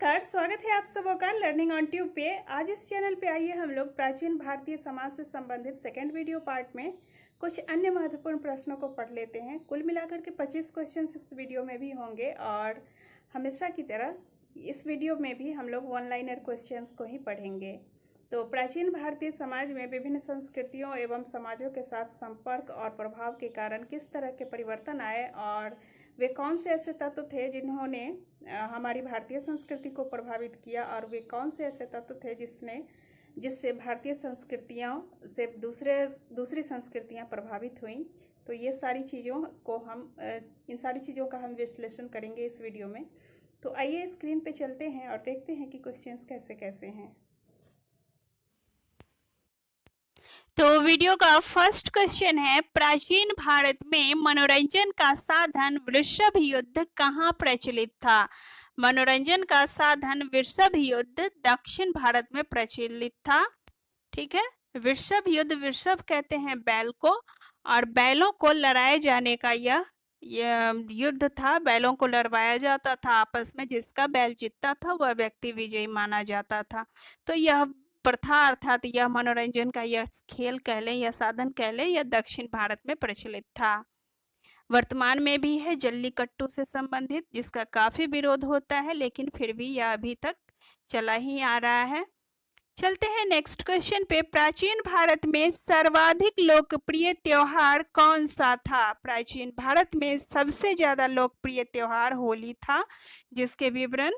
नमस्कार, स्वागत है आप सबों का लर्निंग ऑन ट्यूब पे। आज इस चैनल पे आइए हम लोग प्राचीन भारतीय समाज से संबंधित सेकंड वीडियो पार्ट में कुछ अन्य महत्वपूर्ण प्रश्नों को पढ़ लेते हैं। कुल मिलाकर के 25 क्वेश्चन इस वीडियो में भी होंगे और हमेशा की तरह इस वीडियो में भी हम लोग वन लाइनर क्वेश्चंस को ही पढ़ेंगे। तो प्राचीन भारतीय समाज में विभिन्न संस्कृतियों एवं समाजों के साथ संपर्क और प्रभाव के कारण किस तरह के परिवर्तन आए और वे कौन से ऐसे तत्व थे जिन्होंने हमारी भारतीय संस्कृति को प्रभावित किया और वे कौन से ऐसे तत्व थे जिससे भारतीय संस्कृतियों से दूसरी संस्कृतियां प्रभावित हुईं। तो ये सारी चीज़ों को इन सारी चीज़ों का हम विश्लेषण करेंगे इस वीडियो में। तो आइए स्क्रीन पे चलते हैं और देखते हैं कि क्वेश्चंस कैसे कैसे हैं। तो वीडियो का फर्स्ट क्वेश्चन है, प्राचीन भारत में मनोरंजन का साधन वृषभ युद्ध कहाँ प्रचलित था? मनोरंजन का साधन वृषभ युद्ध दक्षिण भारत में प्रचलित था। ठीक है, वृषभ युद्ध, वृषभ कहते हैं बैल को, और बैलों को लड़ाए जाने का यह युद्ध था। बैलों को लड़वाया जाता था आपस में, जिसका बैल जीतता था वह व्यक्ति विजयी माना जाता था। तो यह प्रथा अर्थात यह मनोरंजन का यह खेल कह लें या साधन कह लें, यह दक्षिण भारत में प्रचलित था। वर्तमान में भी है जल्लीकट्टू से संबंधित, जिसका काफी विरोध होता है, लेकिन फिर भी यह अभी तक चला ही आ रहा है। चलते हैं नेक्स्ट क्वेश्चन पे। प्राचीन भारत में सर्वाधिक लोकप्रिय त्योहार कौन सा था? प्राचीन भारत में सबसे ज्यादा लोकप्रिय त्योहार होली था, जिसके विवरण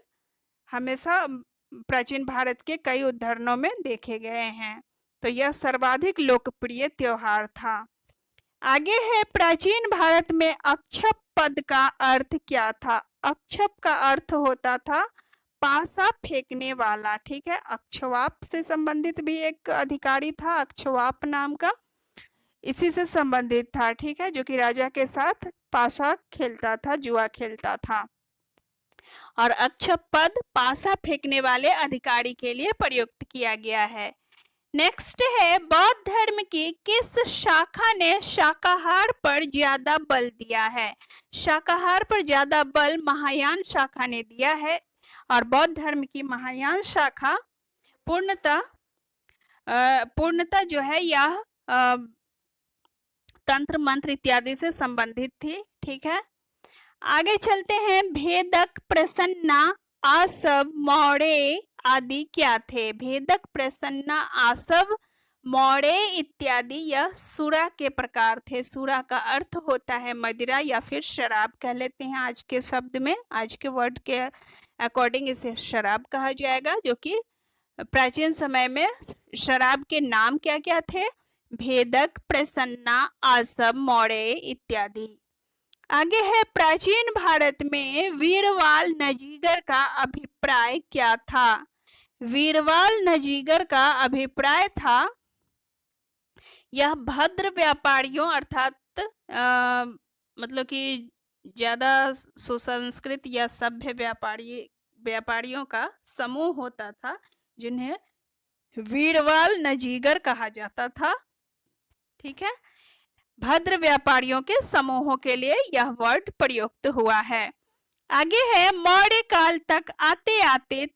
हमेशा प्राचीन भारत के कई उदाहरणों में देखे गए हैं। तो यह सर्वाधिक लोकप्रिय त्योहार था। आगे है, प्राचीन भारत में अक्षप पद का अर्थ क्या था? अक्षप का अर्थ होता था पासा फेंकने वाला। ठीक है, अक्षवाप से संबंधित भी एक अधिकारी था, अक्षवाप नाम का, इसी से संबंधित था। ठीक है, जो कि राजा के साथ पासा खेलता था, जुआ खेलता था। और अक्षप पद पासा फेंकने वाले अधिकारी के लिए प्रयुक्त किया गया है। नेक्स्ट है, बौद्ध धर्म की किस शाखा ने शाकाहार पर ज्यादा बल दिया है? शाकाहार पर ज्यादा बल महायान शाखा ने दिया है, और बौद्ध धर्म की महायान शाखा पूर्णतः जो है यह तंत्र मंत्र इत्यादि से संबंधित थी। ठीक है, आगे चलते हैं। भेदक, प्रसन्ना, आसव, मौड़े आदि क्या थे? भेदक, प्रसन्ना, आसव, मौड़े इत्यादि यह सूरा के प्रकार थे। सूरा का अर्थ होता है मदिरा या फिर शराब कह लेते हैं आज के शब्द में, आज के वर्ड के अकॉर्डिंग इसे शराब कहा जाएगा। जो कि प्राचीन समय में शराब के नाम क्या क्या थे? भेदक, प्रसन्ना, आसव, मौड़े इत्यादि। आगे है, प्राचीन भारत में वीरवाल नजीगर का अभिप्राय क्या था? वीरवाल नजीगर का अभिप्राय था यह भद्र व्यापारियों अर्थात मतलब कि ज्यादा सुसंस्कृत या सभ्य व्यापारियों का समूह होता था, जिन्हें वीरवाल नजीगर कहा जाता था। ठीक है, भद्र व्यापारियों के समूहों के लिए यह वर्ड प्रयुक्त हुआ है। आगे है, मौर्य काल तक आते आते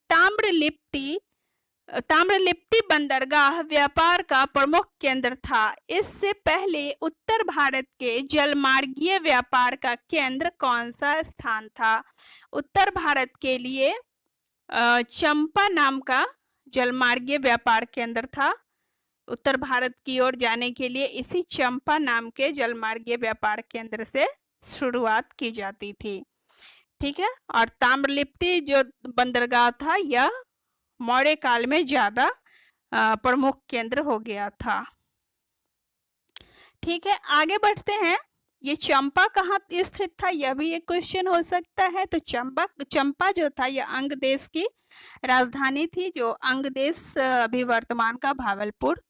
ताम्रलिप्ति बंदरगाह व्यापार का प्रमुख केंद्र था। इससे पहले उत्तर भारत के जलमार्गीय व्यापार का केंद्र कौन सा स्थान था? उत्तर भारत के लिए चंपा नाम का जलमार्गीय व्यापार केंद्र था। उत्तर भारत की ओर जाने के लिए इसी चंपा नाम के जलमार्गीय व्यापार केंद्र से शुरुआत की जाती थी। ठीक है, और ताम्रलिप्ति जो बंदरगाह था यह मौर्य काल में ज्यादा प्रमुख केंद्र हो गया था। ठीक है, आगे बढ़ते हैं। ये चंपा कहाँ स्थित था, यह भी एक क्वेश्चन हो सकता है। तो चंपा जो था यह अंग देश की राजधानी थी, जो अंग देश अभी वर्तमान का भागलपुर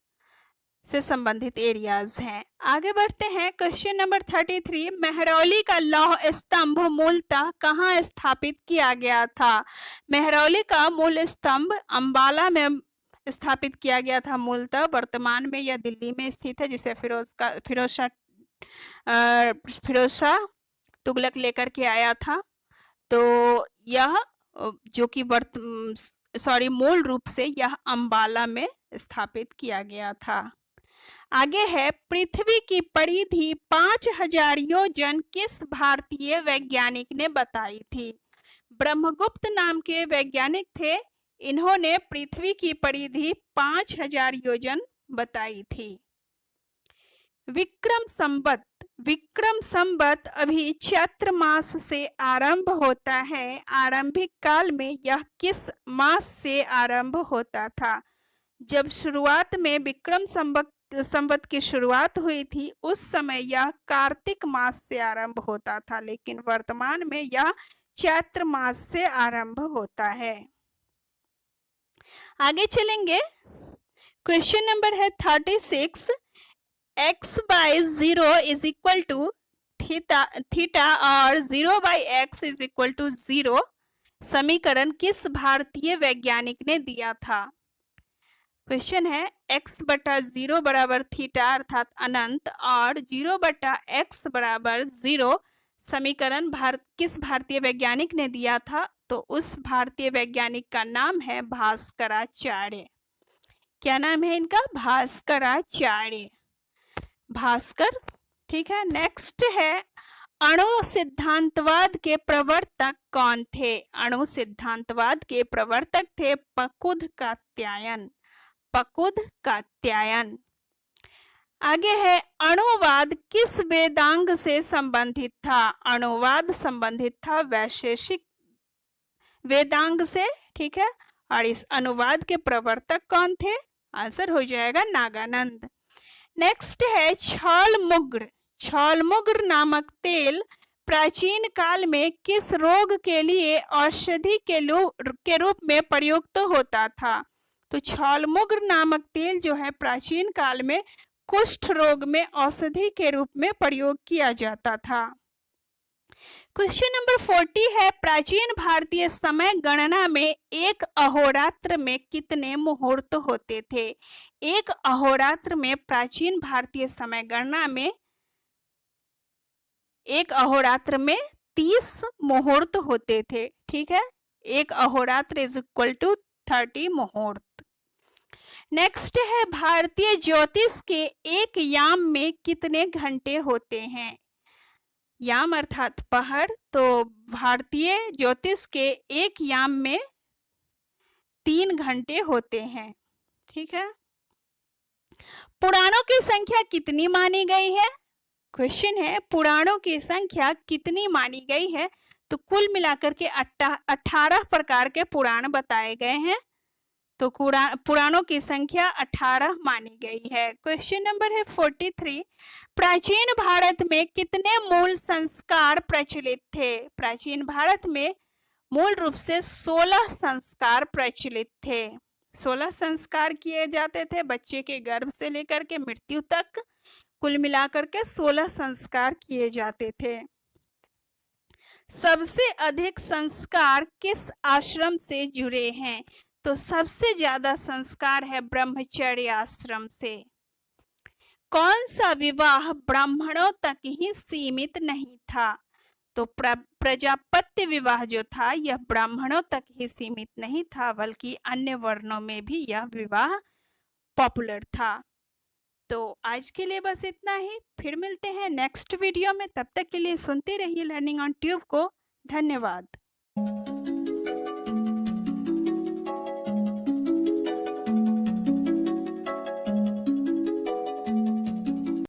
से संबंधित एरियाज हैं। आगे बढ़ते हैं, क्वेश्चन नंबर 33। मेहरौली का लौह स्तंभ मूलतः कहाँ स्थापित किया गया था? मेहरौली का मूल स्तंभ अंबाला में स्थापित किया गया था मूलतः। वर्तमान में यह दिल्ली में स्थित है, जिसे फिरोज शाह तुगलक लेकर के आया था। तो यह जो कि मूल रूप से यह अंबाला में स्थापित किया गया था। आगे है, पृथ्वी की परिधि 5000 योजन किस भारतीय वैज्ञानिक ने बताई थी? ब्रह्मगुप्त नाम के वैज्ञानिक थे, इन्होंने पृथ्वी की परिधि 5000 योजन बताई थी। विक्रम संवत अभी चैत्र मास से आरंभ होता है। आरंभिक काल में यह किस मास से आरंभ होता था? जब शुरुआत में विक्रम संवत की शुरुआत हुई थी उस समय यह कार्तिक मास से आरंभ होता था, लेकिन वर्तमान में यह चैत्र मास से आरंभ होता है। आगे चलेंगे, क्वेश्चन नंबर है 36। x/0 is equal to theta और 0/x इज इक्वल टू 0 समीकरण किस भारतीय वैज्ञानिक ने दिया था? क्वेश्चन है, x/0 बराबर थीटा अर्थात अनंत और 0/x बराबर 0 समीकरण किस भारतीय वैज्ञानिक ने दिया था? तो उस भारतीय वैज्ञानिक का नाम है भास्कराचार्य। क्या नाम है इनका? भास्कराचार्य, भास्कर। ठीक है। नेक्स्ट है, अणु सिद्धांतवाद के प्रवर्तक कौन थे? अणु सिद्धांतवाद के प्रवर्तक थे पकुद कात्यायन। पकुद कात्यायन। आगे है, अणुवाद किस वेदांग से संबंधित था? अणुवाद संबंधित था वैशेषिक वेदांग से। ठीक है। और इस अनुवाद के प्रवर्तक कौन थे? आंसर हो जाएगा नागानंद। नेक्स्ट है, छालमुग्र। छालमुग्र नामक तेल प्राचीन काल में किस रोग के लिए औषधि के रूप में प्रयुक्त होता था? तो छालमुग्र नामक तेल जो है प्राचीन काल में कुष्ठ रोग में औषधि के रूप में प्रयोग किया जाता था। क्वेश्चन नंबर 40 है, प्राचीन भारतीय समय गणना में एक अहोरात्र में कितने मुहूर्त होते थे? एक अहोरात्र में प्राचीन भारतीय समय गणना में एक अहोरात्र में 30 मुहूर्त होते थे। ठीक है। एक अहोरात्र इज इक्वल टू 30 मुहूर्त। नेक्स्ट है, भारतीय ज्योतिष के एक याम में कितने घंटे होते हैं? याम अर्थात पहर। तो भारतीय ज्योतिष के एक याम में 3 घंटे होते हैं। ठीक है। पुराणों की संख्या कितनी मानी गई है? क्वेश्चन है, पुराणों की संख्या कितनी मानी गई है? तो कुल मिलाकर के 18 प्रकार के पुराण बताए गए हैं। तो पुराणों की संख्या 18 मानी गई है। क्वेश्चन नंबर है 43, प्राचीन भारत में कितने मूल संस्कार प्रचलित थे? प्राचीन भारत में मूल रूप से 16 संस्कार प्रचलित थे। 16 संस्कार किए जाते थे बच्चे के गर्भ से लेकर के मृत्यु तक, कुल मिलाकर के 16 संस्कार किए जाते थे। सबसे अधिक संस्कार किस आश्रम से जुड़े हैं? तो सबसे ज्यादा संस्कार है ब्रह्मचर्य आश्रम से। कौन सा विवाह ब्राह्मणों तक ही सीमित नहीं था? तो प्रजापत्य विवाह जो था यह ब्राह्मणों तक ही सीमित नहीं था, बल्कि अन्य वर्णों में भी यह विवाह पॉपुलर था। तो आज के लिए बस इतना ही, फिर मिलते हैं नेक्स्ट वीडियो में। तब तक के लिए सुनते रहिए लर्निंग ऑन ट्यूब को। धन्यवाद।